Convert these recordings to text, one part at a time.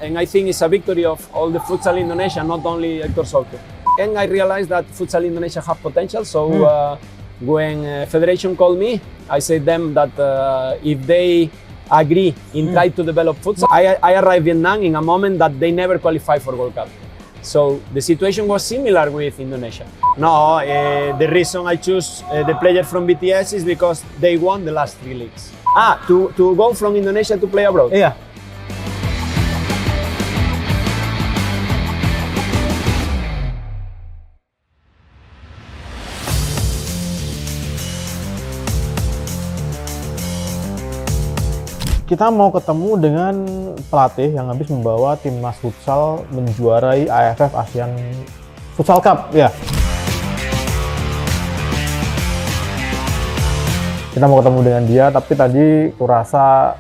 And I think it's a victory of all the Futsal Indonesia, not only Hector Souto. And I realized that Futsal Indonesia have potential, so when Federation called me, I said them that if they agree in try to develop futsal, I arrived in Vietnam in a moment that they never qualified for World Cup. So the situation was similar with Indonesia. No, the reason I choose the player from BTS is because they won the last 3 leagues. To go from Indonesia to play abroad? Yeah. Kita mau ketemu dengan pelatih yang habis membawa Timnas Futsal menjuarai AFF Asian Futsal Cup, ya. Kita mau ketemu dengan dia, tapi tadi kurasa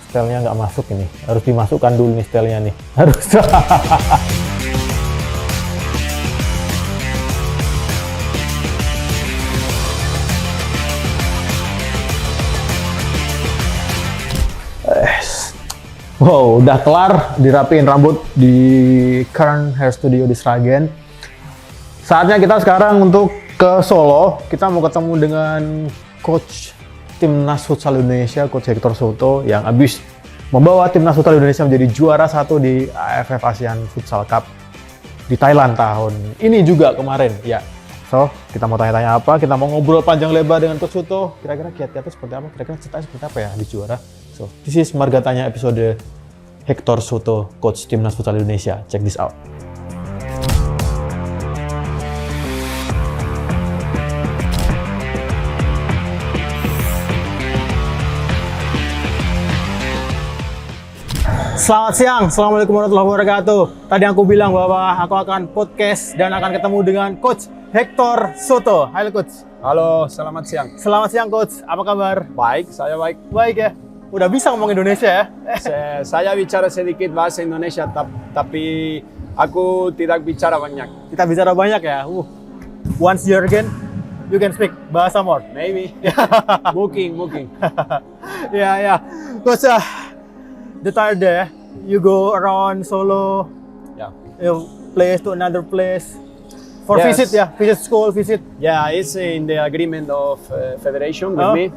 stylenya nggak masuk ini. Harus dimasukkan dulu nih stylenya nih. Harus. Wow, udah kelar dirapiin rambut di Garang Hair Studio di Sragen. Saatnya kita sekarang untuk ke Solo. Kita mau ketemu dengan coach Timnas Futsal Indonesia, coach Hector Souto, yang habis membawa Timnas Futsal Indonesia menjadi juara 1 di AFF Asian Futsal Cup di Thailand tahun ini juga kemarin. Ya, so kita mau tanya-tanya apa? Kita mau ngobrol panjang lebar dengan coach Souto. Kira-kira kiat-kiatnya seperti apa? Kira-kira ceritanya seperti apa ya di juara? So, this is Margatanya episode Hector Souto, coach Timnas Futsal Indonesia. Check this out. Selamat siang, Assalamualaikum warahmatullahi wabarakatuh. Tadi aku bilang bahwa aku akan podcast dan akan ketemu dengan coach Hector Souto. Halo coach. Halo, selamat siang. Selamat siang coach, apa kabar? Baik, saya baik. Baik ya. Udah bisa ngomong Indonesia ya? Saya bicara sedikit bahasa Indonesia, tapi aku tidak bicara banyak. Kita bicara banyak ya? Once you're again, you can speak bahasa more. Maybe. Booking. Yeah. Coach, the third day, you go around Solo, you place to another place. For visit, visit school, visit. Yeah, it's in the agreement of Federation with me.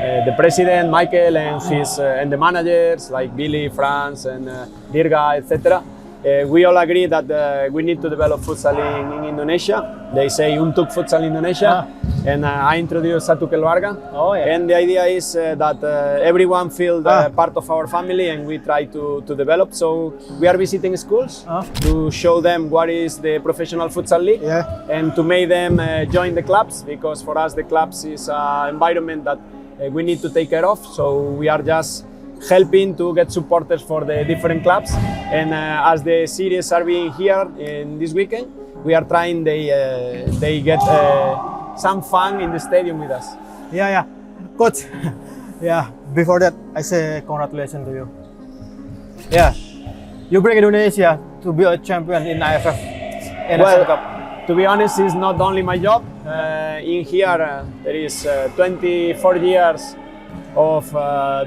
The president, Michael, and his and the managers like Billy, Franz, and Dirga, etc. We all agree that we need to develop futsal in Indonesia. They say untuk futsal Indonesia, and I introduced Satu Keluarga. And the idea is that everyone feels part of our family, and we try to develop. So we are visiting schools to show them what is the professional futsal league, and to make them join the clubs, because for us the clubs is an environment that we need to take care of. So we are just helping to get supporters for the different clubs, and as the series are being here in this weekend, we are trying they get some fun in the stadium with us. Yeah, coach. Before that, I say congratulations to you. You bring Indonesia to be a champion in IFF and World Cup. To be honest, it's not only my job. In here, there is 24 years of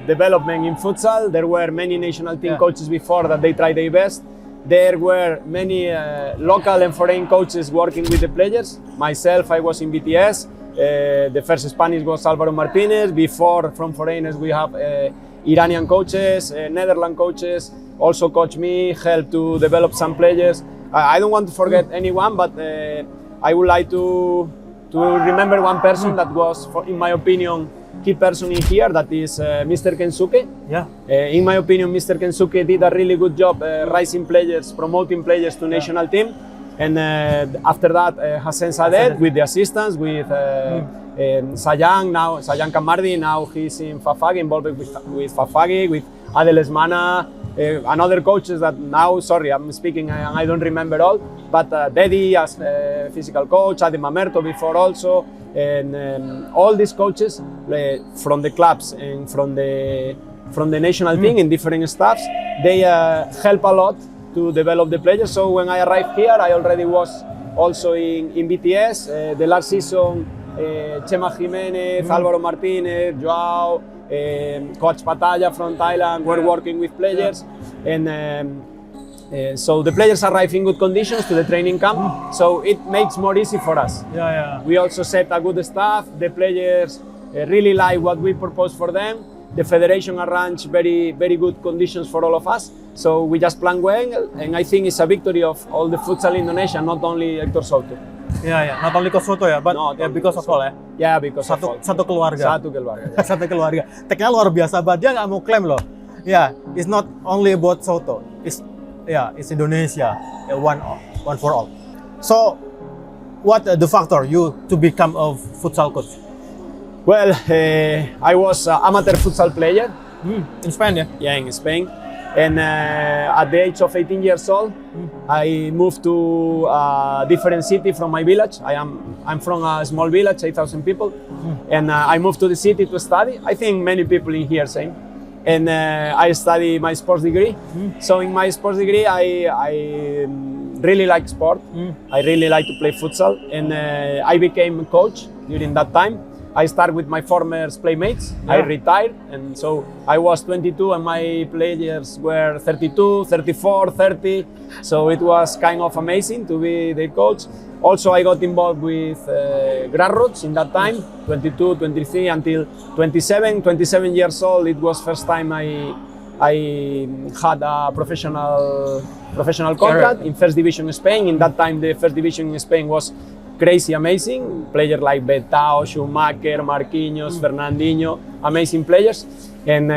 development in futsal. There were many national team coaches before that they tried their best. There were many local and foreign coaches working with the players. Myself, I was in BTS. The first Spanish was Álvaro Martínez. Before, from foreigners, we have Iranian coaches, Netherlands coaches, also coach me, help to develop some players. I don't want to forget anyone, but I would like to remember one person that was, in my opinion, key person in here, that is Mr. Kensuke. In my opinion, Mr. Kensuke did a really good job rising players, promoting players to national team. And after that, Hassan Saded with the assistants, with Sayang Kamardi, now he's in Fafagi, involved with Fafagi, with Adel Esmana, and other coaches that now, sorry, I'm speaking and I don't remember all, but Dedi as physical coach, Adi Mamerto before also, and all these coaches from the clubs and from the national team in different staffs, they help a lot to develop the players. So when I arrived here, I already was also in BTS. The last season, Chema Jimenez, Álvaro Martínez, Joao, Coach Pattaya from Thailand were working with players, and so the players arrive in good conditions to the training camp, so it makes more easy for us. We also set a good staff. The players really like what we propose for them. The federation arranged very good conditions for all of us. So we just plan well, and I think it's a victory of all the Futsal Indonesia, not only Hector Souto. Not only Coach Souto ya, but because of all ya. Yeah, because of all. Satu keluarga. Satu keluarga. Satu keluarga. Tekniknya luar biasa banget, dia nggak mau klaim loh. It's not only about Souto. It's Indonesia, one for all. So, what the factor you to become a futsal coach? Well, I was an amateur futsal player. In Spain, yeah? Yeah, in Spain. And at the age of 18 years old, I moved to a different city from my village. I'm from a small village, 8,000 people. And I moved to the city to study. I think many people in here same. And I study my sports degree. So in my sports degree, I really like sport. I really like to play futsal. And I became a coach during that time. I started with my former playmates. I retired, and so I was 22 and my players were 32, 34, 30. So it was kind of amazing to be their coach. Also, I got involved with grassroots in that time, 22, 23 until 27 years old. It was first time I had a professional contract in first division in Spain. In that time, the first division in Spain was crazy amazing. Players like Betao, Schumacher, Marquinhos, Fernandinho, amazing players. And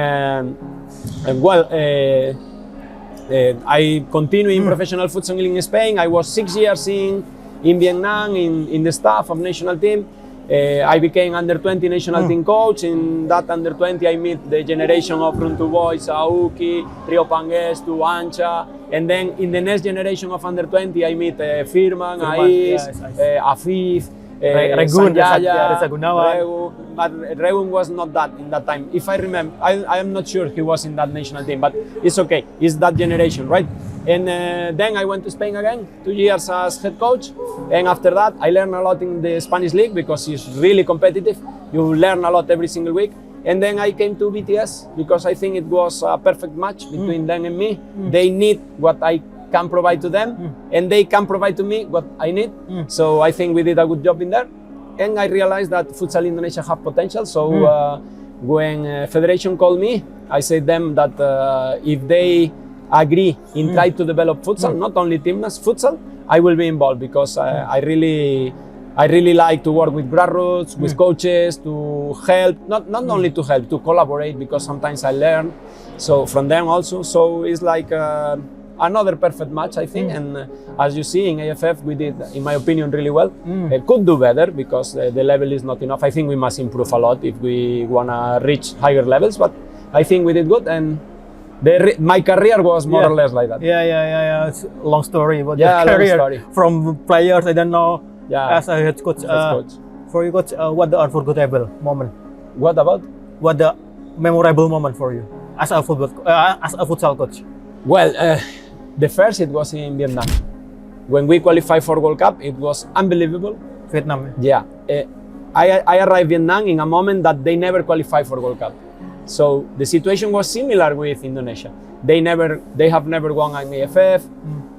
I continue in professional futsal in Spain. I was 6 years in Vietnam in the staff of national team. I became under 20 national team coach. In that under 20, I meet the generation of Runtu Boys, Aoki, Rio Pangestu, Ancha. And then in the next generation of under 20, I meet Firman, Ais, Afif, Regun, Regu. But Regun was not that in that time. If I remember, I am not sure he was in that national team, but it's okay. It's that generation, right? And then I went to Spain again, 2 years as head coach. And after that, I learned a lot in the Spanish league because it's really competitive. You learn a lot every single week. And then I came to BTS because I think it was a perfect match between them and me. They need what I can provide to them, and they can provide to me what I need. So I think we did a good job in there. And I realized that Futsal Indonesia have potential. So when Federation called me, I said them that if they agree in try to develop futsal, not only Timnas, futsal, I will be involved because I really like to work with grassroots, with coaches, to help, not only to help, to collaborate, because sometimes I learn so from them also. So it's like another perfect match, I think. And as you see in AFF, we did, in my opinion, really well. Could do better because the level is not enough. I think we must improve a lot if we want to reach higher levels, but I think we did good. And my career was more or less like that. It's a long story about your career. Long story. From players, I don't know, as a head coach. Coach. For you, coach, what the unforgettable moment? What about? What the memorable moment for you as a futsal coach? Well, the first, it was in Vietnam. When we qualified for World Cup, it was unbelievable. Vietnam? Yeah. I arrived in Vietnam in a moment that they never qualified for World Cup. So the situation was similar with Indonesia. They have never won an AFF.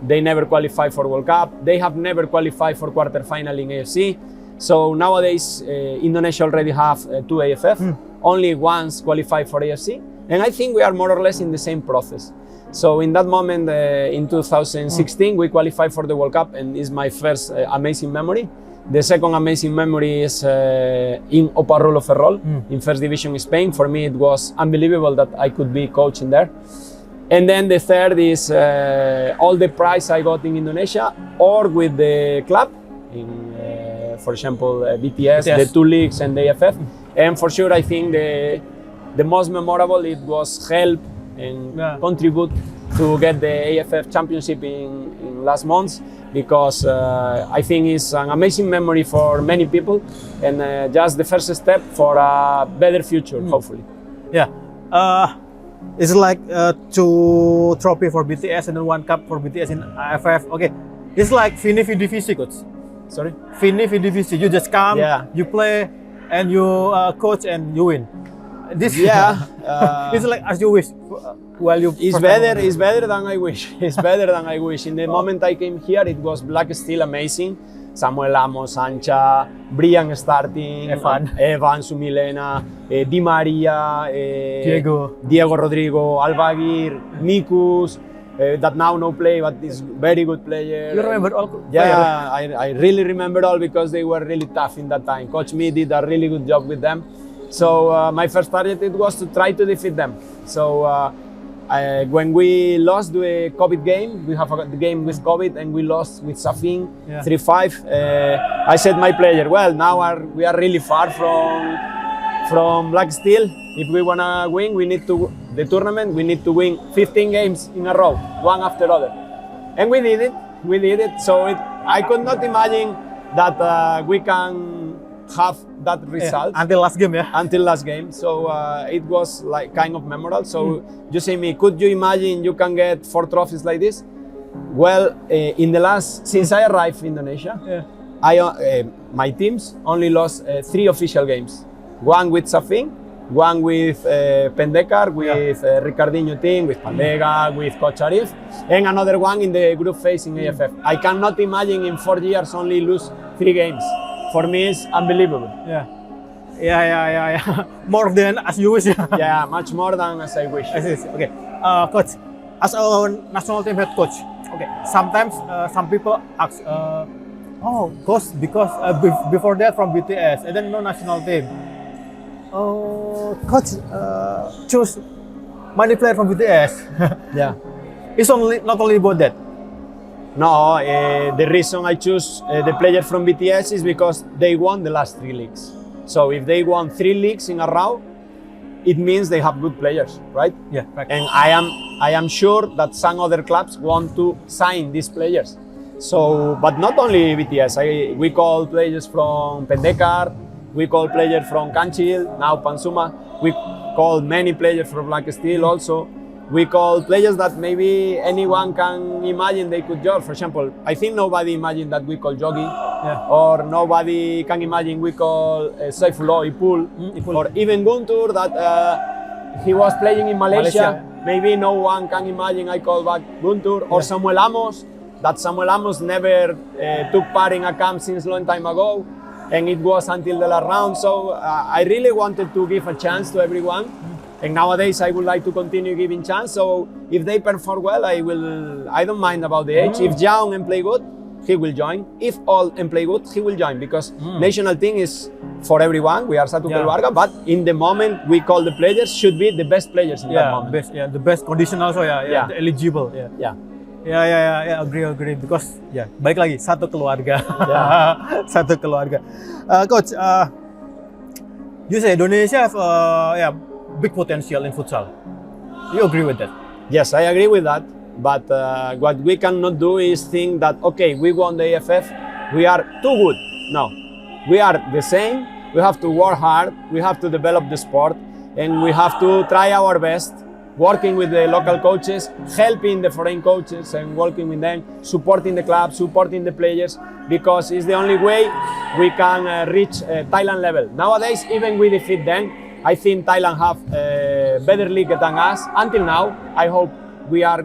They never qualified for World Cup. They have never qualified for quarterfinal in AFC. So nowadays, Indonesia already have 2 AFF. Only once qualified for AFC. And I think we are more or less in the same process. So in that moment, in 2016, we qualified for the World Cup, and it's my first amazing memory. The second amazing memory is in Oparrulo Ferrol, in first division in Spain. For me, it was unbelievable that I could be coaching there. And then the third is all the prize I got in Indonesia or with the club, in, for example, BTS, the 2 leagues and the AFF. And for sure, I think the most memorable, it was help and contribute to get the AFF championship in last months, because I think it's an amazing memory for many people, and just the first step for a better future, hopefully. It's like 2 trophy for BTS and then 1 cup for BTS in AFF. Okay, it's like Fini Divisi, coach. Sorry? Fini Divisi. You just come, you play, and you coach and you win. This Yeah, it's like as you wish. While you it's better than I wish. It's better than I wish. In the moment I came here, it was Black Steel amazing. Samuel Amos, Sancha, Brian starting, Evan, Sumilena, Di Maria, Diego Rodrigo, Alvagir, Mikus, that now no play, but is very good player. You remember all? Yeah, I really remember all because they were really tough in that time. Coach Me did a really good job with them. So my first target it was to try to defeat them. So when we lost the COVID game, we have a game with COVID and we lost with Safin 3-5. I said my player, well, now we are really far from Black Steel. If we wanna win, we need to the tournament. We need to win 15 games in a row, one after other, and we did it. We did it. So I could not imagine that we can have that result until last game, Until last game. So it was like kind of memorable. So you say me, could you imagine you can get 4 trophies like this? Well, since I arrived in Indonesia, my teams only lost 3 official games. One with Safin, one with Pendekar, with Ricardinho team, with Pandega, with Coach Arif, and another one in the group phase in AFF. I cannot imagine in 4 years only lose 3 games. For me, it's unbelievable. Yeah. More than as you wish. Yeah, much more than as I wish. Okay, coach, as our national team head coach, okay, sometimes some people ask, oh, coach, because before that from BTS and then no national team. Coach, choose many players from BTS. Yeah. It's not only about that. No, the reason I choose the player from BTS is because they won the last 3 leagues. So if they won 3 leagues in a row, it means they have good players, right? Yeah, right. And I am sure that some other clubs want to sign these players. So, but not only BTS. We call players from Pendekar, we call players from Kanchil, now Pansuma. We call many players from Black Steel also. We call players that maybe anyone can imagine they could join. For example, I think nobody imagined that we call Jogi, or nobody can imagine we call Saifullah Ipul, or even Guntur that he was playing in Malaysia. Maybe no one can imagine I call back Guntur, or Samuel Amos, that Samuel Amos never took part in a camp since long time ago, and it was until the last round. So I really wanted to give a chance to everyone. And nowadays, I would like to continue giving chance. So if they perform well, I don't mind about the age. If Jaung and play good, he will join. If all and play good, he will join. Because national team is for everyone. We are Satu Keluarga, but in the moment we call the players should be the best players in that moment. The best condition also, the eligible. Agree. Because baik lagi satu keluarga. Satu keluarga. Coach, you say Indonesia have big potential in futsal. You agree with that? Yes, I agree with that. But what we cannot do is think that, okay, we won the AFF, we are too good. No, we are the same. We have to work hard. We have to develop the sport. And we have to try our best, working with the local coaches, helping the foreign coaches and working with them, supporting the club, supporting the players, because it's the only way we can reach Thailand level. Nowadays, even we defeat them, I think Thailand have a better league than us. Until now, I hope we are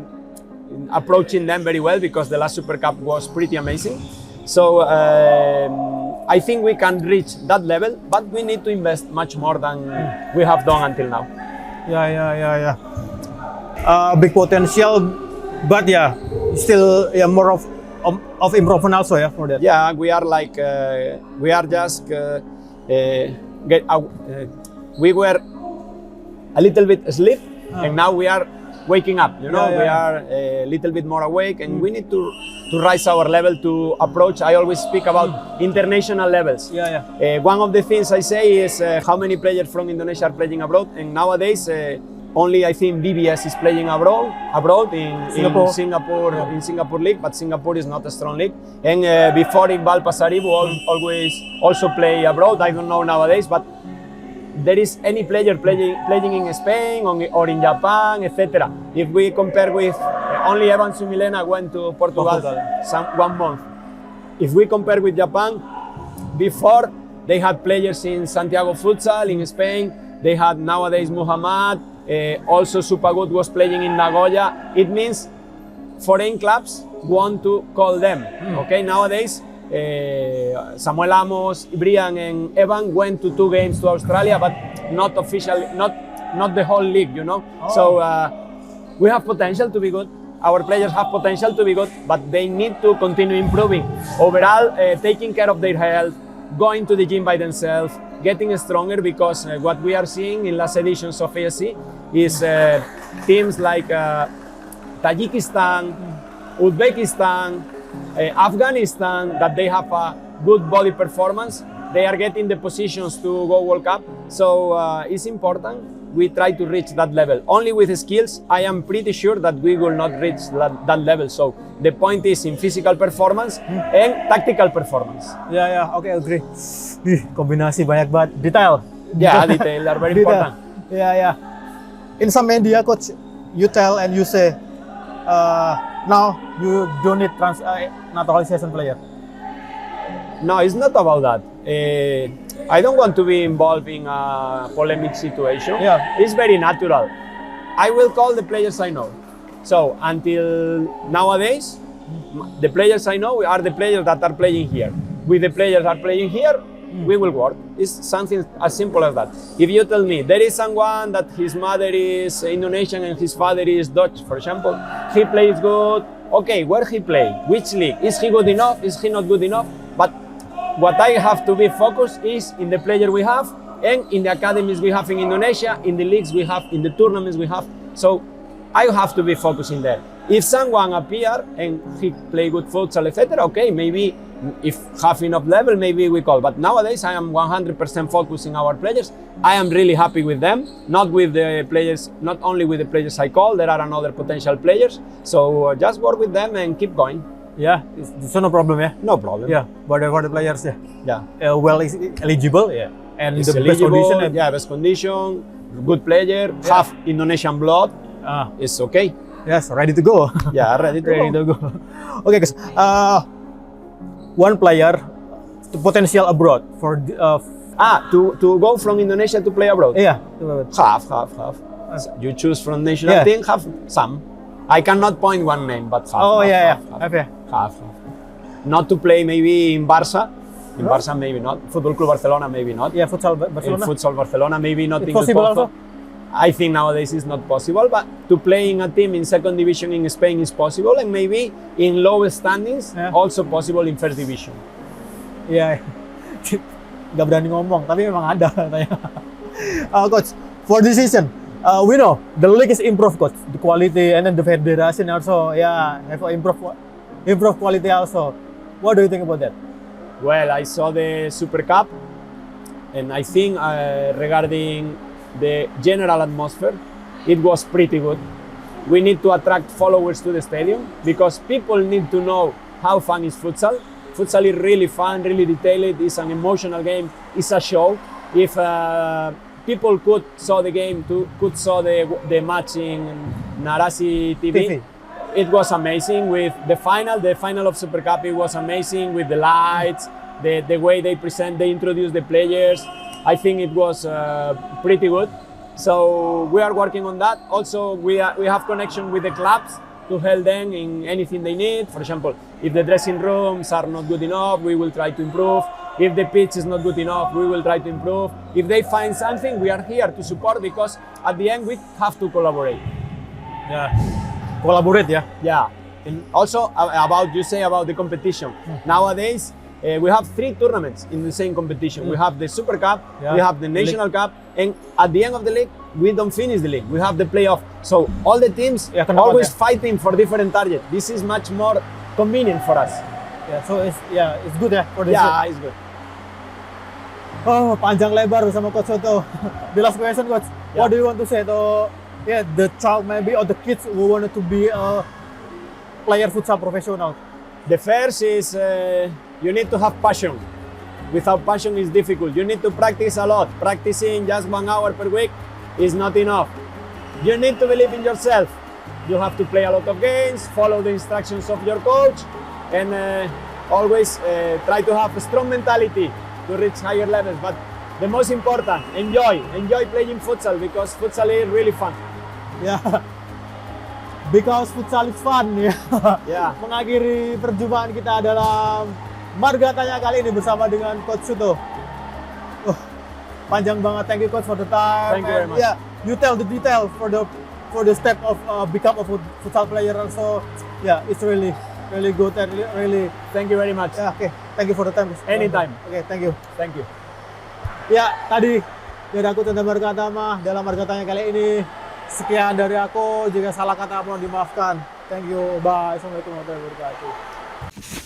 approaching them very well because the last Super Cup was pretty amazing. So I think we can reach that level, but we need to invest much more than we have done until now. Big potential, but still more of improvement also for that. Yeah, we are like we are just we were a little bit asleep, and now we are waking up. We are a little bit more awake, and we need to rise our level to approach. I always speak about international levels. One of the things I say is how many players from Indonesia are playing abroad, and nowadays only I think BBS is playing abroad in Singapore league, but Singapore is not a strong league. And before Iqbal Pasaribu always also play abroad. I don't know nowadays, but there is any player playing in Spain or in Japan, etc. If we compare with only Evan Sumilena went to Portugal 1 month. If we compare with Japan, before they had players in Santiago Futsal in Spain, They had nowadays Muhammad, also Supagut was playing in Nagoya. It means foreign clubs want to call them. Okay, nowadays Samuel Amos, Brian, and Evan went to 2 games to Australia, but not officially, not the whole league, you know. So we have potential to be good. Our players have potential to be good, but they need to continue improving. Overall, taking care of their health, going to the gym by themselves, getting stronger, because what we are seeing in last editions of ASC is teams like Tajikistan, Uzbekistan, Afghanistan, that they have a good body performance. They are getting the positions to go World Cup. So it's important we try to reach that level. Only with skills, I am pretty sure that we will not reach that level. So the point is in physical performance and tactical performance. Ya, oke, agree. Kombinasi banyak banget, detail. Yeah, detail are very important. Ya. In some media, coach, you tell and you say, now you don't need naturalization player. No, it's not about that. I don't want to be involved in a polemic situation. Yeah. It's very natural. I will call the players I know. So until nowadays, the players I know are the players that are playing here. With the players that are playing here, we will work. It's something as simple as that. If you tell me there is someone that his mother is Indonesian and his father is Dutch, for example, he plays good. Okay, where he play? Which league? Is he good enough? Is he not good enough? But what I have to be focused is in the player we have and in the academies we have in Indonesia, in the leagues we have, in the tournaments we have. So I have to be focusing there. If someone appear and he play good futsal, etc., okay, maybe if have enough level, maybe we call. But nowadays I am 100% focusing our players. I am really happy with them, not with the players, not only with the players I call. There are another potential players. So just work with them and keep going. Yeah, it's no problem, yeah. No problem. Yeah, but for the players, yeah. Well, is eligible, yeah, and It's the best eligible, condition. yeah, best condition, good player, have Indonesian blood. It's okay. Yes, ready to go. Yeah, ready to go. Okay, guys. One player potential abroad for to go from Indonesia to play abroad. yeah. Half. You choose from national team, have some. I cannot point one name, but half. Oh, Half. Not to play maybe in Barca. In Barca, maybe not. Football Club Barcelona, maybe not. Yeah, Futsal In Barcelona. Futsal Barcelona, maybe not. It's in possible Porto. also? I think nowadays it's not possible, but to play in a team in second division in Spain is possible, and maybe in lower standings also possible in first division. Iya. Gak berani ngomong, tapi memang ada katanya. Coach, for this season, we know the league is improved, coach. The quality and then the federation also, have improve quality also. What do you think about that? Well, I saw the Super Cup, and I think regarding the general atmosphere, it was pretty good. We need to attract followers to the stadium because people need to know how fun is futsal. Futsal is really fun, really detailed. It's an emotional game. It's a show. If people could saw the game, could saw the match in Narasi TV. It was amazing with the final of Super Cup. It was amazing with the lights, the way they introduce the players. I think it was pretty good. So we are working on that. Also, we have connection with the clubs to help them in anything they need. For example, if the dressing rooms are not good enough, we will try to improve. If the pitch is not good enough, we will try to improve. If they find something, we are here to support because at the end we have to collaborate. Yeah, collaborate, yeah. Yeah. And also about the competition. Nowadays, we have 3 tournaments in the same competition. We have the Super Cup, we have the National Cup, and at the end of the league, we don't finish the league. We have the playoff. So all the teams always fighting for different targets. This is much more convenient for us. Yeah, so it's good for this. Yeah, it's good. Oh, panjang lebar bersama Coach Souto. The last question, Coach. What do you want to say to the child maybe or the kids who wanted to be a player futsal professional? The first is you need to have passion. Without passion, it's difficult. You need to practice a lot. Practicing just 1 hour per week is not enough. You need to believe in yourself. You have to play a lot of games, follow the instructions of your coach, and always try to have a strong mentality to reach higher levels. But the most important, enjoy playing futsal because futsal is really fun. Ya, because futsal is fun ya. Ya. Mengakhiri perjumpaan kita dalam Margatanya kali ini bersama dengan Coach Souto. Panjang banget, thank you Coach for the time. Thank you very much. Yeah, you tell the detail for the step of become a futsal player also. Yeah, it's really good and really. Thank you very much. Yeah, okay, thank you for the time. Anytime. Okay, thank you. Thank you. Ya, tadi dari aku Chandra berkata dalam Margatanya kali ini. Sekian dari aku, jika salah kata mohon dimaafkan. Thank you, bye. Assalamualaikum warahmatullahi wabarakatuh.